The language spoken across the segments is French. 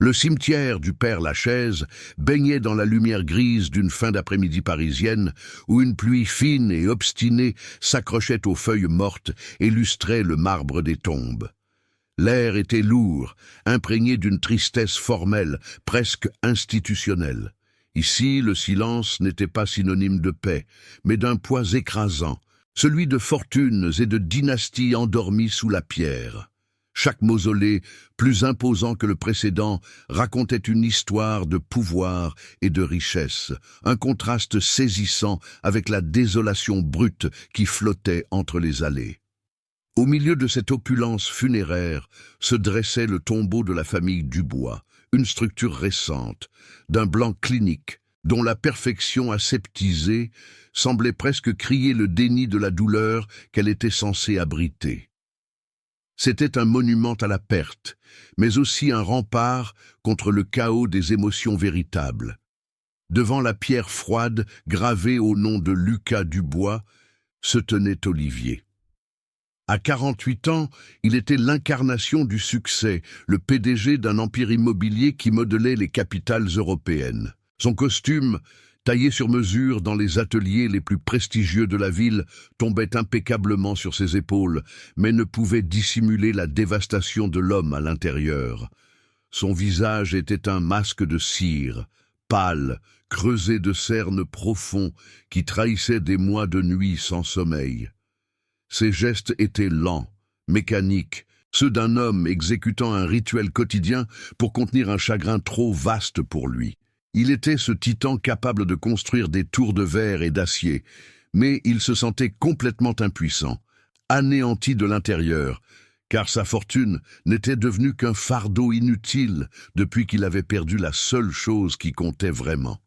Le cimetière du Père-Lachaise baignait dans la lumière grise d'une fin d'après-midi parisienne où une pluie fine et obstinée s'accrochait aux feuilles mortes et lustrait le marbre des tombes. L'air était lourd, imprégné d'une tristesse formelle, presque institutionnelle. Ici, le silence n'était pas synonyme de paix, mais d'un poids écrasant, celui de fortunes et de dynasties endormies sous la pierre. Chaque mausolée, plus imposant que le précédent, racontait une histoire de pouvoir et de richesse, un contraste saisissant avec la désolation brute qui flottait entre les allées. Au milieu de cette opulence funéraire se dressait le tombeau de la famille Dubois, une structure récente, d'un blanc clinique, dont la perfection aseptisée semblait presque crier le déni de la douleur qu'elle était censée abriter. C'était un monument à la perte, mais aussi un rempart contre le chaos des émotions véritables. Devant la pierre froide gravée au nom de Lucas Dubois se tenait Olivier. À 48 ans, il était l'incarnation du succès, le PDG d'un empire immobilier qui modelait les capitales européennes. Son costume, taillé sur mesure dans les ateliers les plus prestigieux de la ville, tombait impeccablement sur ses épaules, mais ne pouvait dissimuler la dévastation de l'homme à l'intérieur. Son visage était un masque de cire, pâle, creusé de cernes profonds qui trahissaient des mois de nuit sans sommeil. Ses gestes étaient lents, mécaniques, ceux d'un homme exécutant un rituel quotidien pour contenir un chagrin trop vaste pour lui. Il était ce titan capable de construire des tours de verre et d'acier, mais il se sentait complètement impuissant, anéanti de l'intérieur, car sa fortune n'était devenue qu'un fardeau inutile depuis qu'il avait perdu la seule chose qui comptait vraiment.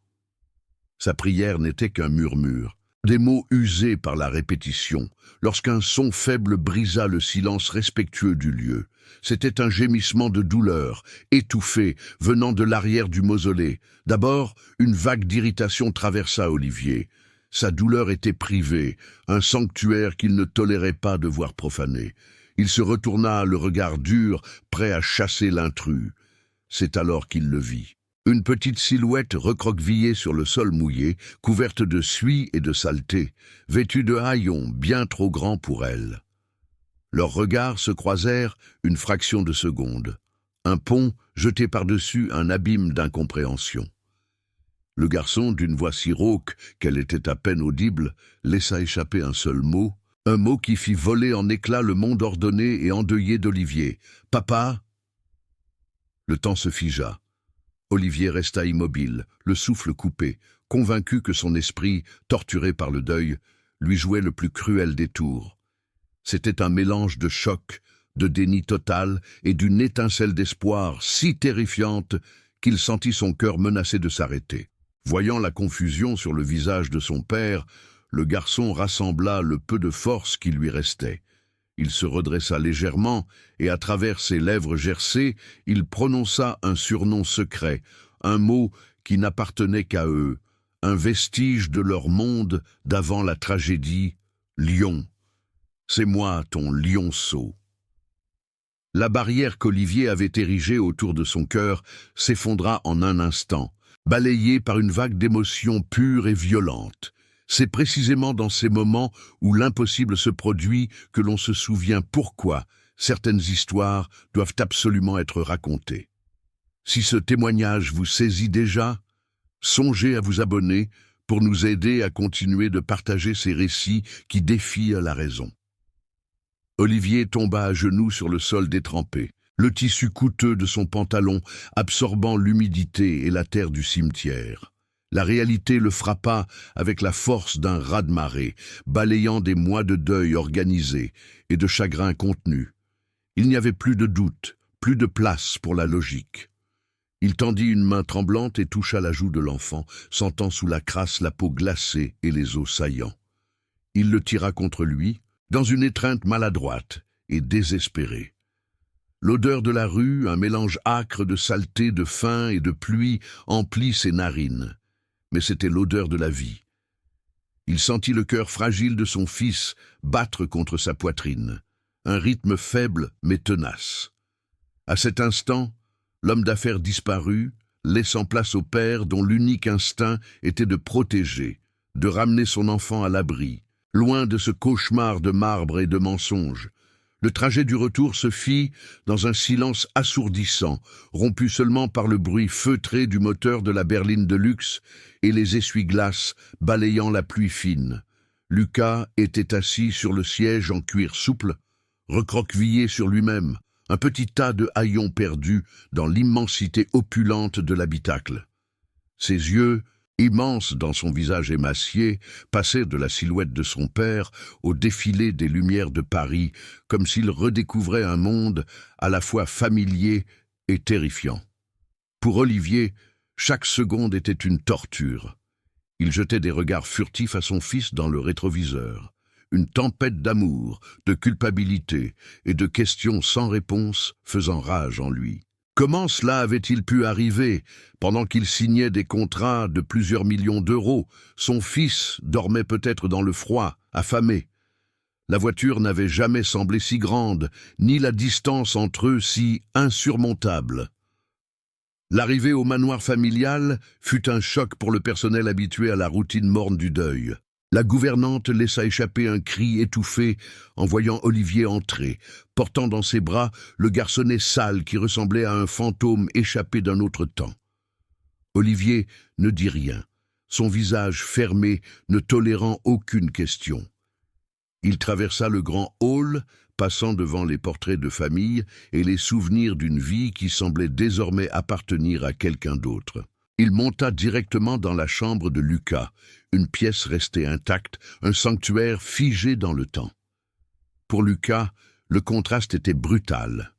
Sa prière n'était qu'un murmure, des mots usés par la répétition, lorsqu'un son faible brisa le silence respectueux du lieu. C'était un gémissement de douleur, étouffé, venant de l'arrière du mausolée. D'abord, une vague d'irritation traversa Olivier. Sa douleur était privée, un sanctuaire qu'il ne tolérait pas de voir profané. Il se retourna, le regard dur, prêt à chasser l'intrus. C'est alors qu'il le vit. Une petite silhouette recroquevillée sur le sol mouillé, couverte de suie et de saleté, vêtue de haillons bien trop grands pour elle. Leurs regards se croisèrent une fraction de seconde. Un pont jeté par-dessus un abîme d'incompréhension. Le garçon, d'une voix si rauque qu'elle était à peine audible, laissa échapper un seul mot, un mot qui fit voler en éclats le monde ordonné et endeuillé d'Olivier. « Papa !» Le temps se figea. Olivier resta immobile, le souffle coupé, convaincu que son esprit, torturé par le deuil, lui jouait le plus cruel des tours. C'était un mélange de choc, de déni total et d'une étincelle d'espoir si terrifiante qu'il sentit son cœur menacé de s'arrêter. Voyant la confusion sur le visage de son père, le garçon rassembla le peu de force qui lui restait. Il se redressa légèrement et à travers ses lèvres gercées, il prononça un surnom secret, un mot qui n'appartenait qu'à eux, un vestige de leur monde d'avant la tragédie, Lion. C'est moi ton lionceau. La barrière qu'Olivier avait érigée autour de son cœur s'effondra en un instant, balayée par une vague d'émotions pures et violentes. C'est précisément dans ces moments où l'impossible se produit que l'on se souvient pourquoi certaines histoires doivent absolument être racontées. Si ce témoignage vous saisit déjà, songez à vous abonner pour nous aider à continuer de partager ces récits qui défient la raison. Olivier tomba à genoux sur le sol détrempé, le tissu coûteux de son pantalon absorbant l'humidité et la terre du cimetière. La réalité le frappa avec la force d'un raz-de-marée, balayant des mois de deuil organisé et de chagrin contenu. Il n'y avait plus de doute, plus de place pour la logique. Il tendit une main tremblante et toucha la joue de l'enfant, sentant sous la crasse la peau glacée et les os saillants. Il le tira contre lui, dans une étreinte maladroite et désespérée. L'odeur de la rue, un mélange âcre de saleté, de faim et de pluie, emplit ses narines. Mais c'était l'odeur de la vie. Il sentit le cœur fragile de son fils battre contre sa poitrine, un rythme faible mais tenace. À cet instant, L'homme d'affaires disparut, laissant place au père dont l'unique instinct était de protéger, de ramener son enfant à l'abri, loin de ce cauchemar de marbre et de mensonges. Le trajet du retour se fit dans un silence assourdissant, rompu seulement par le bruit feutré du moteur de la berline de luxe et les essuie-glaces balayant la pluie fine. Lucas était assis sur le siège en cuir souple, recroquevillé sur lui-même, un petit tas de haillons perdus dans l'immensité opulente de l'habitacle. Ses yeux, immenses dans son visage émacié, passaient de la silhouette de son père au défilé des lumières de Paris, comme s'il redécouvrait un monde à la fois familier et terrifiant. Pour Olivier, chaque seconde était une torture. Il jetait des regards furtifs à son fils dans le rétroviseur. Une tempête d'amour, de culpabilité et de questions sans réponse faisant rage en lui. Comment cela avait-il pu arriver? Pendant qu'il signait des contrats de plusieurs millions d'euros, son fils dormait peut-être dans le froid, affamé. La voiture n'avait jamais semblé si grande, ni la distance entre eux si insurmontable. L'arrivée au manoir familial fut un choc pour le personnel habitué à la routine morne du deuil. La gouvernante laissa échapper un cri étouffé en voyant Olivier entrer, portant dans ses bras le garçonnet sale qui ressemblait à un fantôme échappé d'un autre temps. Olivier ne dit rien, son visage fermé, ne tolérant aucune question. Il traversa le grand hall, passant devant les portraits de famille et les souvenirs d'une vie qui semblait désormais appartenir à quelqu'un d'autre. Il monta directement dans la chambre de Lucas, une pièce restée intacte, un sanctuaire figé dans le temps. Pour Lucas, le contraste était brutal.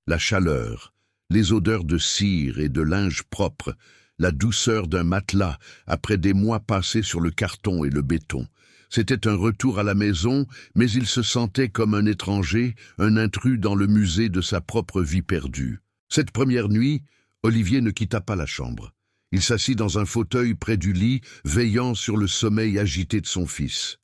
La chaleur, les odeurs de cire et de linge propre, la douceur d'un matelas après des mois passés sur le carton et le béton. C'était un retour à la maison, mais il se sentait comme un étranger, un intrus dans le musée de sa propre vie perdue. Cette première nuit, Olivier ne quitta pas la chambre. Il s'assit dans un fauteuil près du lit, veillant sur le sommeil agité de son fils.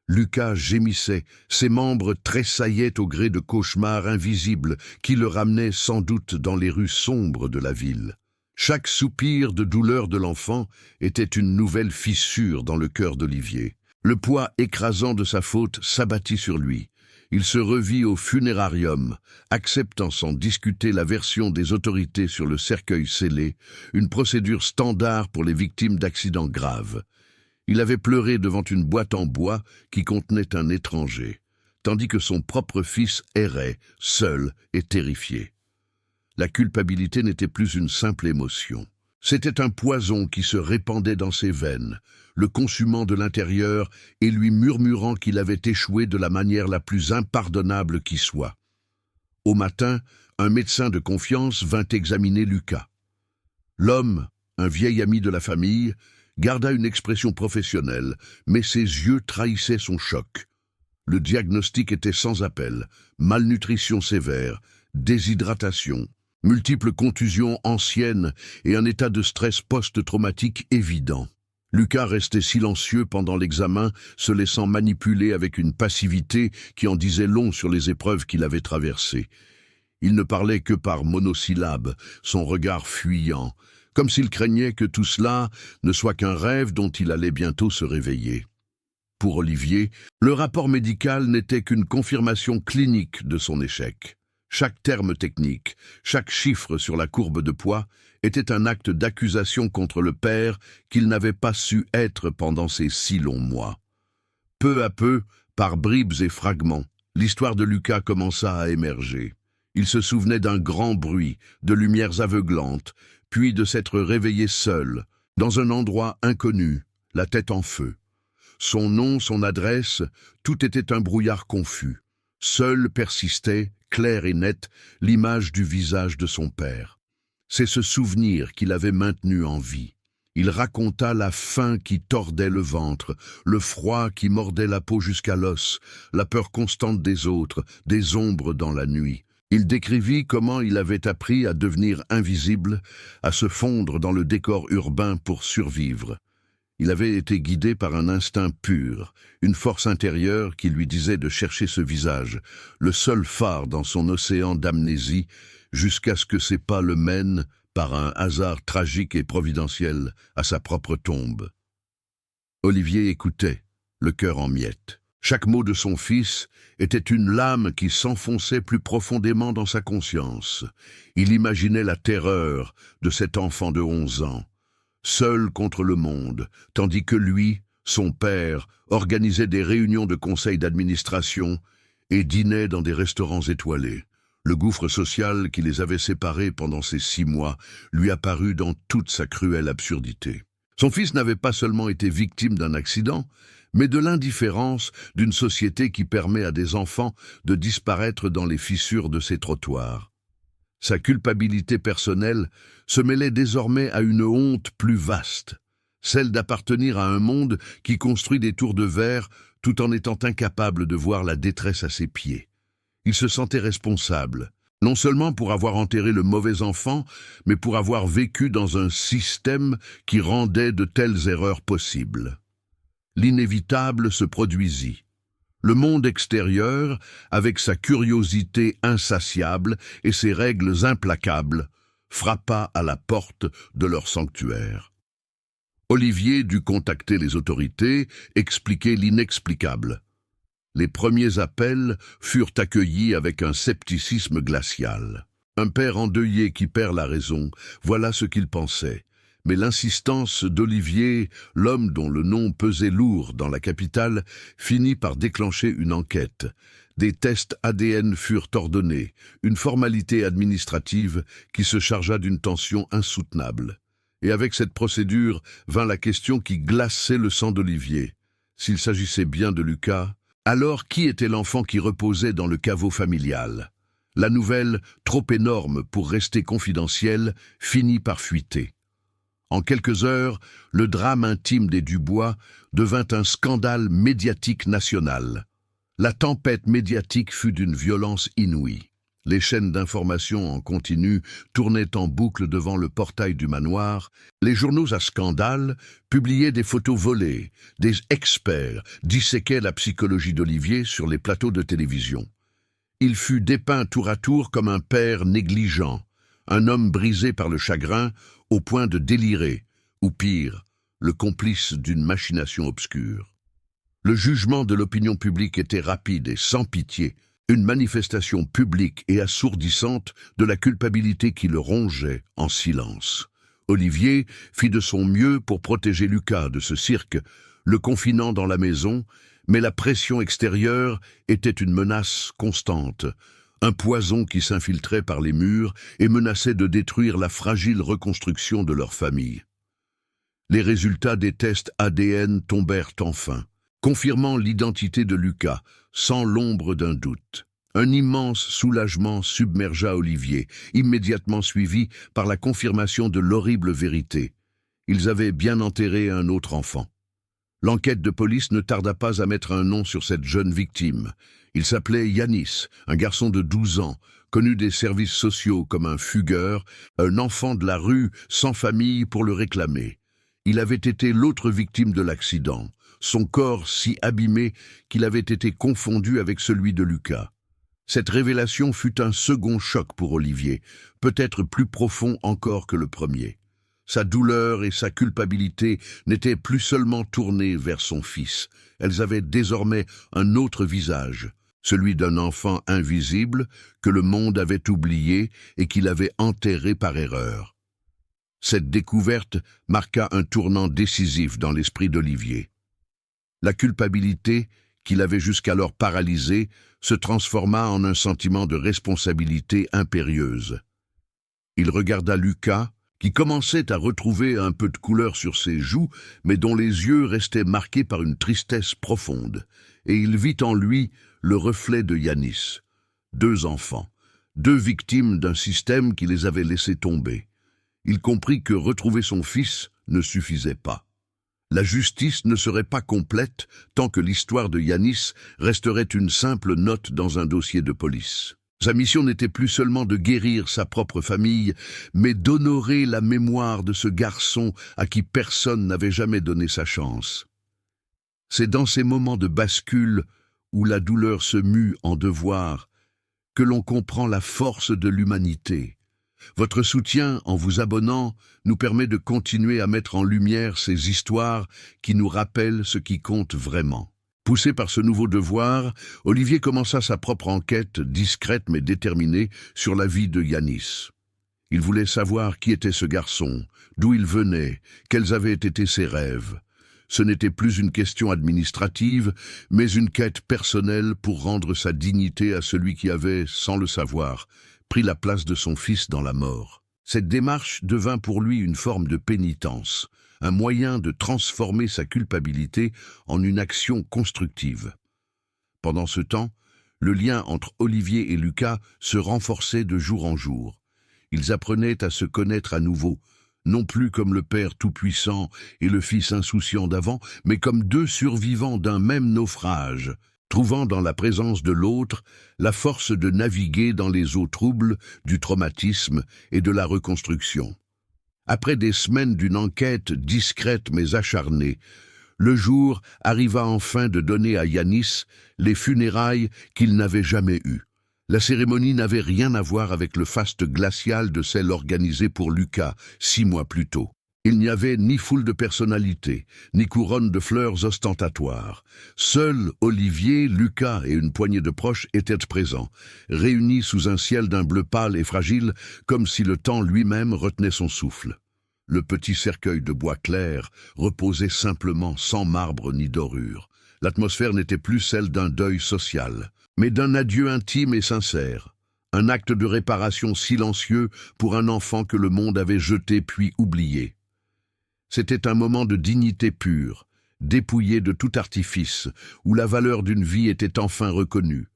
Lucas gémissait, ses membres tressaillaient au gré de cauchemars invisibles qui le ramenaient sans doute dans les rues sombres de la ville. Chaque soupir de douleur de l'enfant était une nouvelle fissure dans le cœur d'Olivier. Le poids écrasant de sa faute s'abattit sur lui. Il se revit au funérarium, acceptant sans discuter la version des autorités sur le cercueil scellé, une procédure standard pour les victimes d'accidents graves. Il avait pleuré devant une boîte en bois qui contenait un étranger, tandis que son propre fils errait, seul et terrifié. La culpabilité n'était plus une simple émotion. C'était un poison qui se répandait dans ses veines, le consumant de l'intérieur et lui murmurant qu'il avait échoué de la manière la plus impardonnable qui soit. Au matin, un médecin de confiance vint examiner Lucas. L'homme, un vieil ami de la famille, garda une expression professionnelle, mais ses yeux trahissaient son choc. Le diagnostic était sans appel: malnutrition sévère, déshydratation, multiples contusions anciennes et un état de stress post-traumatique évident. Lucas restait silencieux pendant l'examen, se laissant manipuler avec une passivité qui en disait long sur les épreuves qu'il avait traversées. Il ne parlait que par monosyllabes, son regard fuyant, comme s'il craignait que tout cela ne soit qu'un rêve dont il allait bientôt se réveiller. Pour Olivier, le rapport médical n'était qu'une confirmation clinique de son échec. Chaque terme technique, chaque chiffre sur la courbe de poids était un acte d'accusation contre le père qu'il n'avait pas su être pendant ces si longs mois. Peu à peu, par bribes et fragments, l'histoire de Lucas commença à émerger. Il se souvenait d'un grand bruit, de lumières aveuglantes, puis de s'être réveillé seul, dans un endroit inconnu, la tête en feu. Son nom, son adresse, tout était un brouillard confus. Seul persistait, clair et net, l'image du visage de son père. C'est ce souvenir qui l'avait maintenu en vie. Il raconta la faim qui tordait le ventre, le froid qui mordait la peau jusqu'à l'os, la peur constante des autres, des ombres dans la nuit. Il décrivit comment il avait appris à devenir invisible, à se fondre dans le décor urbain pour survivre. Il avait été guidé par un instinct pur, une force intérieure qui lui disait de chercher ce visage, le seul phare dans son océan d'amnésie, jusqu'à ce que ses pas le mènent, par un hasard tragique et providentiel, à sa propre tombe. Olivier écoutait, le cœur en miettes. Chaque mot de son fils était une lame qui s'enfonçait plus profondément dans sa conscience. Il imaginait la terreur de cet enfant de 11 ans, seul contre le monde, tandis que lui, son père, organisait des réunions de conseil d'administration et dînait dans des restaurants étoilés. Le gouffre social qui les avait séparés pendant ces 6 mois lui apparut dans toute sa cruelle absurdité. Son fils n'avait pas seulement été victime d'un accident, mais de l'indifférence d'une société qui permet à des enfants de disparaître dans les fissures de ses trottoirs. Sa culpabilité personnelle se mêlait désormais à une honte plus vaste, celle d'appartenir à un monde qui construit des tours de verre tout en étant incapable de voir la détresse à ses pieds. Il se sentait responsable, non seulement pour avoir enterré le mauvais enfant, mais pour avoir vécu dans un système qui rendait de telles erreurs possibles. L'inévitable se produisit. Le monde extérieur, avec sa curiosité insatiable et ses règles implacables, frappa à la porte de leur sanctuaire. Olivier dut contacter les autorités, expliquer l'inexplicable. Les premiers appels furent accueillis avec un scepticisme glacial. Un père endeuillé qui perd la raison, voilà ce qu'il pensait. Mais l'insistance d'Olivier, l'homme dont le nom pesait lourd dans la capitale, finit par déclencher une enquête. Des tests ADN furent ordonnés, une formalité administrative qui se chargea d'une tension insoutenable. Et avec cette procédure vint la question qui glaçait le sang d'Olivier. S'il s'agissait bien de Lucas, alors qui était l'enfant qui reposait dans le caveau familial? La nouvelle, trop énorme pour rester confidentielle, finit par fuiter. En quelques heures, le drame intime des Dubois devint un scandale médiatique national. La tempête médiatique fut d'une violence inouïe. Les chaînes d'information en continu tournaient en boucle devant le portail du manoir. Les journaux à scandale publiaient des photos volées. Des experts disséquaient la psychologie d'Olivier sur les plateaux de télévision. Il fut dépeint tour à tour comme un père négligent, un homme brisé par le chagrin au point de délirer, ou pire, le complice d'une machination obscure. Le jugement de l'opinion publique était rapide et sans pitié, une manifestation publique et assourdissante de la culpabilité qui le rongeait en silence. Olivier fit de son mieux pour protéger Lucas de ce cirque, le confinant dans la maison, mais la pression extérieure était une menace constante, un poison qui s'infiltrait par les murs et menaçait de détruire la fragile reconstruction de leur famille. Les résultats des tests ADN tombèrent enfin, confirmant l'identité de Lucas, sans l'ombre d'un doute. Un immense soulagement submergea Olivier, immédiatement suivi par la confirmation de l'horrible vérité. Ils avaient bien enterré un autre enfant. L'enquête de police ne tarda pas à mettre un nom sur cette jeune victime. Il s'appelait Yanis, un garçon de 12 ans, connu des services sociaux comme un fugueur, un enfant de la rue sans famille pour le réclamer. Il avait été l'autre victime de l'accident, son corps si abîmé qu'il avait été confondu avec celui de Lucas. Cette révélation fut un second choc pour Olivier, peut-être plus profond encore que le premier. Sa douleur et sa culpabilité n'étaient plus seulement tournées vers son fils, elles avaient désormais un autre visage, celui d'un enfant invisible que le monde avait oublié et qu'il avait enterré par erreur. Cette découverte marqua un tournant décisif dans l'esprit d'Olivier. La culpabilité, qui l'avait jusqu'alors paralysé, se transforma en un sentiment de responsabilité impérieuse. Il regarda Lucas, qui commençait à retrouver un peu de couleur sur ses joues, mais dont les yeux restaient marqués par une tristesse profonde, et il vit en lui le reflet de Yanis. 2 enfants, 2 victimes d'un système qui les avait laissés tomber. Il comprit que retrouver son fils ne suffisait pas. La justice ne serait pas complète tant que l'histoire de Yanis resterait une simple note dans un dossier de police. Sa mission n'était plus seulement de guérir sa propre famille, mais d'honorer la mémoire de ce garçon à qui personne n'avait jamais donné sa chance. C'est dans ces moments de bascule où la douleur se mue en devoir que l'on comprend la force de l'humanité. Votre soutien en vous abonnant nous permet de continuer à mettre en lumière ces histoires qui nous rappellent ce qui compte vraiment. Poussé par ce nouveau devoir, Olivier commença sa propre enquête, discrète mais déterminée, sur la vie de Yanis. Il voulait savoir qui était ce garçon, d'où il venait, quels avaient été ses rêves. Ce n'était plus une question administrative, mais une quête personnelle pour rendre sa dignité à celui qui avait, sans le savoir, pris la place de son fils dans la mort. Cette démarche devint pour lui une forme de pénitence, un moyen de transformer sa culpabilité en une action constructive. Pendant ce temps, le lien entre Olivier et Lucas se renforçait de jour en jour. Ils apprenaient à se connaître à nouveau, non plus comme le père tout-puissant et le fils insouciant d'avant, mais comme deux survivants d'un même naufrage, trouvant dans la présence de l'autre la force de naviguer dans les eaux troubles du traumatisme et de la reconstruction. Après des semaines d'une enquête discrète mais acharnée, le jour arriva enfin de donner à Yanis les funérailles qu'il n'avait jamais eues. La cérémonie n'avait rien à voir avec le faste glacial de celle organisée pour Lucas 6 mois plus tôt. Il n'y avait ni foule de personnalités, ni couronne de fleurs ostentatoires. Seuls Olivier, Lucas et une poignée de proches étaient présents, réunis sous un ciel d'un bleu pâle et fragile, comme si le temps lui-même retenait son souffle. Le petit cercueil de bois clair reposait simplement, sans marbre ni dorure. L'atmosphère n'était plus celle d'un deuil social, mais d'un adieu intime et sincère. Un acte de réparation silencieux pour un enfant que le monde avait jeté puis oublié. C'était un moment de dignité pure, dépouillé de tout artifice, où la valeur d'une vie était enfin reconnue,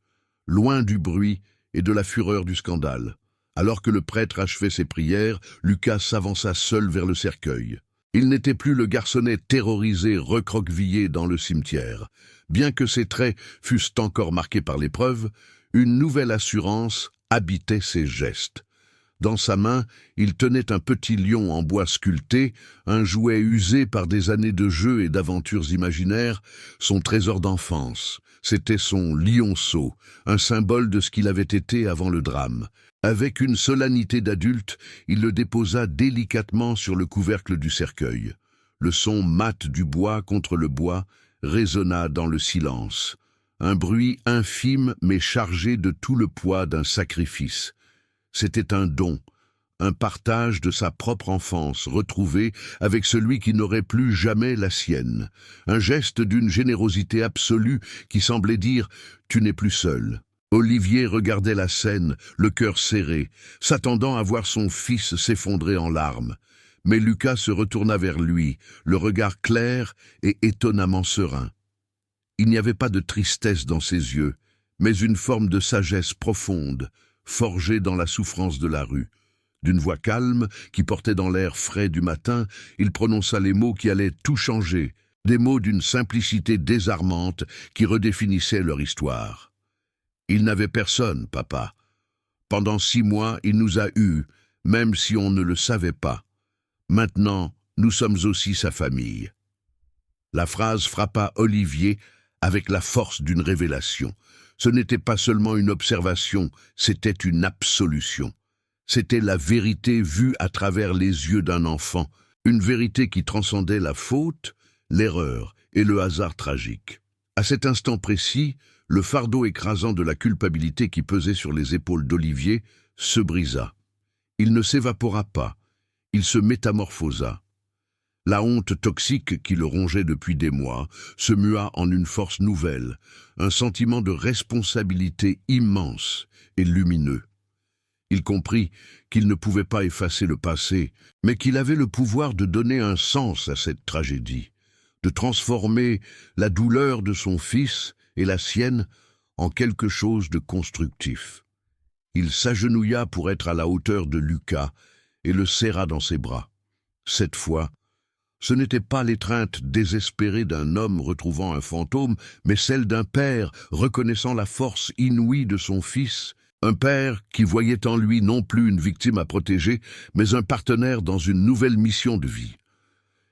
loin du bruit et de la fureur du scandale. Alors que le prêtre achevait ses prières, Lucas s'avança seul vers le cercueil. Il n'était plus le garçonnet terrorisé, recroquevillé dans le cimetière. Bien que ses traits fussent encore marqués par l'épreuve, une nouvelle assurance habitait ses gestes. Dans sa main, il tenait un petit lion en bois sculpté, un jouet usé par des années de jeux et d'aventures imaginaires, son trésor d'enfance. C'était son lionceau, un symbole de ce qu'il avait été avant le drame. Avec une solennité d'adulte, il le déposa délicatement sur le couvercle du cercueil. Le son mat du bois contre le bois résonna dans le silence. Un bruit infime mais chargé de tout le poids d'un sacrifice. C'était un don, un partage de sa propre enfance retrouvée avec celui qui n'aurait plus jamais la sienne, un geste d'une générosité absolue qui semblait dire « tu n'es plus seul ». Olivier regardait la scène, le cœur serré, s'attendant à voir son fils s'effondrer en larmes. Mais Lucas se retourna vers lui, le regard clair et étonnamment serein. Il n'y avait pas de tristesse dans ses yeux, mais une forme de sagesse profonde, forgée dans la souffrance de la rue. D'une voix calme, qui portait dans l'air frais du matin, il prononça les mots qui allaient tout changer, des mots d'une simplicité désarmante qui redéfinissaient leur histoire. « Il n'avait personne, papa. Pendant 6 mois, il nous a eus, même si on ne le savait pas. Maintenant, nous sommes aussi sa famille. » La phrase frappa Olivier avec la force d'une révélation. Ce n'était pas seulement une observation, c'était une absolution. C'était la vérité vue à travers les yeux d'un enfant, une vérité qui transcendait la faute, l'erreur et le hasard tragique. À cet instant précis, le fardeau écrasant de la culpabilité qui pesait sur les épaules d'Olivier se brisa. Il ne s'évapora pas, il se métamorphosa. La honte toxique qui le rongeait depuis des mois se mua en une force nouvelle, un sentiment de responsabilité immense et lumineux. Il comprit qu'il ne pouvait pas effacer le passé, mais qu'il avait le pouvoir de donner un sens à cette tragédie, de transformer la douleur de son fils et la sienne en quelque chose de constructif. Il s'agenouilla pour être à la hauteur de Lucas et le serra dans ses bras. Cette fois, ce n'était pas l'étreinte désespérée d'un homme retrouvant un fantôme, mais celle d'un père reconnaissant la force inouïe de son fils Un père qui voyait en lui non plus une victime à protéger, mais un partenaire dans une nouvelle mission de vie.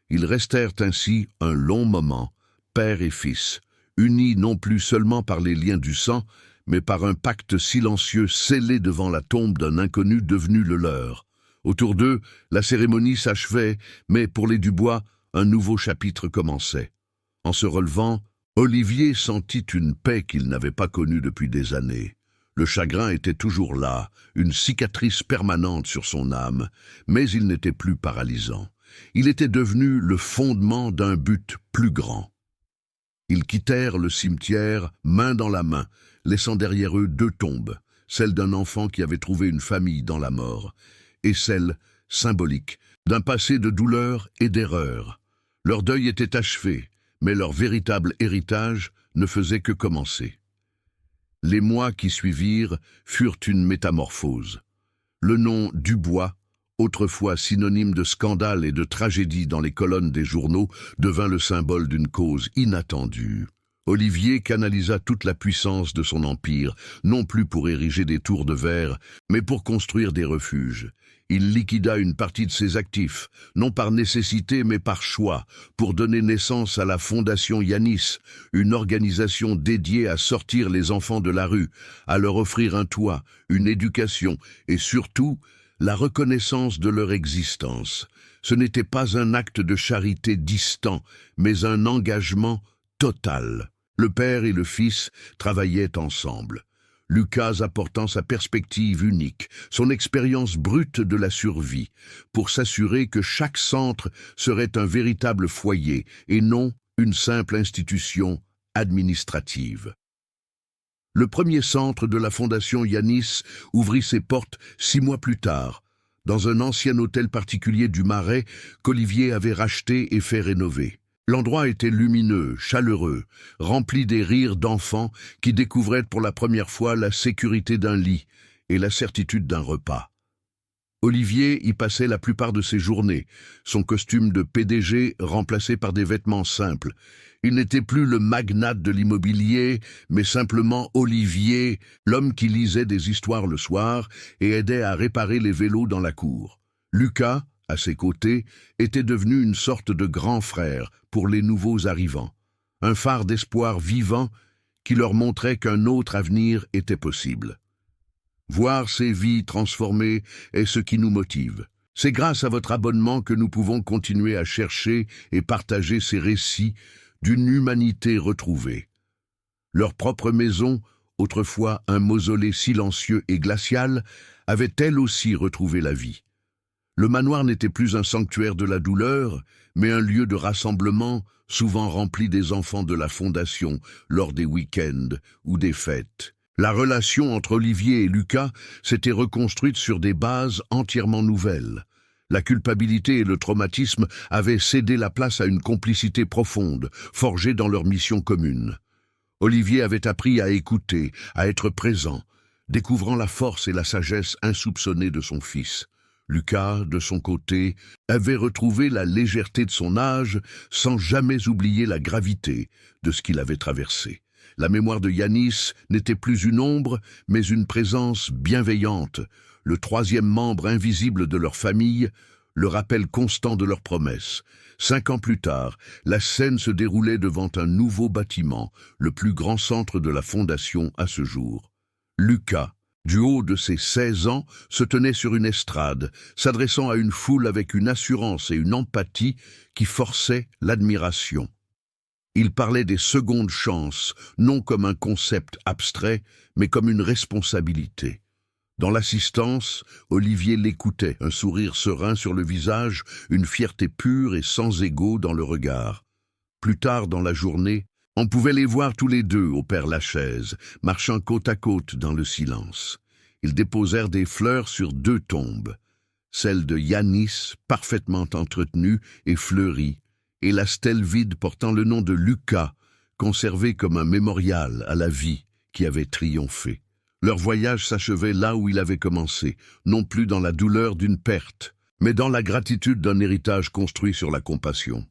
Ils restèrent ainsi un long moment, père et fils, unis non plus seulement par les liens du sang, mais par un pacte silencieux scellé devant la tombe d'un inconnu devenu le leur. Autour d'eux, la cérémonie s'achevait, mais pour les Dubois, un nouveau chapitre commençait. En se relevant, Olivier sentit une paix qu'il n'avait pas connue depuis des années. Le chagrin était toujours là, une cicatrice permanente sur son âme, mais il n'était plus paralysant. Il était devenu le fondement d'un but plus grand. Ils quittèrent le cimetière, main dans la main, laissant derrière eux deux tombes, celle d'un enfant qui avait trouvé une famille dans la mort, et celle, symbolique, d'un passé de douleur et d'erreur. Leur deuil était achevé, mais leur véritable héritage ne faisait que commencer. Les mois qui suivirent furent une métamorphose. Le nom Dubois, autrefois synonyme de scandale et de tragédie dans les colonnes des journaux, devint le symbole d'une cause inattendue. Olivier canalisa toute la puissance de son empire, non plus pour ériger des tours de verre, mais pour construire des refuges. Il liquida une partie de ses actifs, non par nécessité mais par choix, pour donner naissance à la Fondation Yanis, une organisation dédiée à sortir les enfants de la rue, à leur offrir un toit, une éducation et surtout la reconnaissance de leur existence. Ce n'était pas un acte de charité distant, mais un engagement total. Le père et le fils travaillaient ensemble. Lucas apportant sa perspective unique, son expérience brute de la survie, pour s'assurer que chaque centre serait un véritable foyer et non une simple institution administrative. Le premier centre de la Fondation Yanis ouvrit ses portes 6 mois plus tard, dans un ancien hôtel particulier du Marais qu'Olivier avait racheté et fait rénover. L'endroit était lumineux, chaleureux, rempli des rires d'enfants qui découvraient pour la première fois la sécurité d'un lit et la certitude d'un repas. Olivier y passait la plupart de ses journées, son costume de PDG remplacé par des vêtements simples. Il n'était plus le magnate de l'immobilier, mais simplement Olivier, l'homme qui lisait des histoires le soir et aidait à réparer les vélos dans la cour. Lucas, à ses côtés, était devenu une sorte de grand frère pour les nouveaux arrivants, un phare d'espoir vivant qui leur montrait qu'un autre avenir était possible. Voir ces vies transformées est ce qui nous motive. C'est grâce à votre abonnement que nous pouvons continuer à chercher et partager ces récits d'une humanité retrouvée. Leur propre maison, autrefois un mausolée silencieux et glacial, avait elle aussi retrouvé la vie. Le manoir n'était plus un sanctuaire de la douleur, mais un lieu de rassemblement, souvent rempli des enfants de la Fondation lors des week-ends ou des fêtes. La relation entre Olivier et Lucas s'était reconstruite sur des bases entièrement nouvelles. La culpabilité et le traumatisme avaient cédé la place à une complicité profonde, forgée dans leur mission commune. Olivier avait appris à écouter, à être présent, découvrant la force et la sagesse insoupçonnées de son fils. Lucas, de son côté, avait retrouvé la légèreté de son âge sans jamais oublier la gravité de ce qu'il avait traversé. La mémoire de Yanis n'était plus une ombre, mais une présence bienveillante, le troisième membre invisible de leur famille, le rappel constant de leurs promesses. 5 ans plus tard, la scène se déroulait devant un nouveau bâtiment, le plus grand centre de la Fondation à ce jour. Lucas, du haut de ses 16 ans, se tenait sur une estrade, s'adressant à une foule avec une assurance et une empathie qui forçaient l'admiration. Il parlait des secondes chances, non comme un concept abstrait, mais comme une responsabilité. Dans l'assistance, Olivier l'écoutait, un sourire serein sur le visage, une fierté pure et sans égo dans le regard. Plus tard dans la journée, on pouvait les voir tous les deux au Père-Lachaise, marchant côte à côte dans le silence. Ils déposèrent des fleurs sur 2 tombes, celle de Yanis, parfaitement entretenue et fleurie, et la stèle vide portant le nom de Lucas, conservée comme un mémorial à la vie qui avait triomphé. Leur voyage s'achevait là où il avait commencé, non plus dans la douleur d'une perte, mais dans la gratitude d'un héritage construit sur la compassion.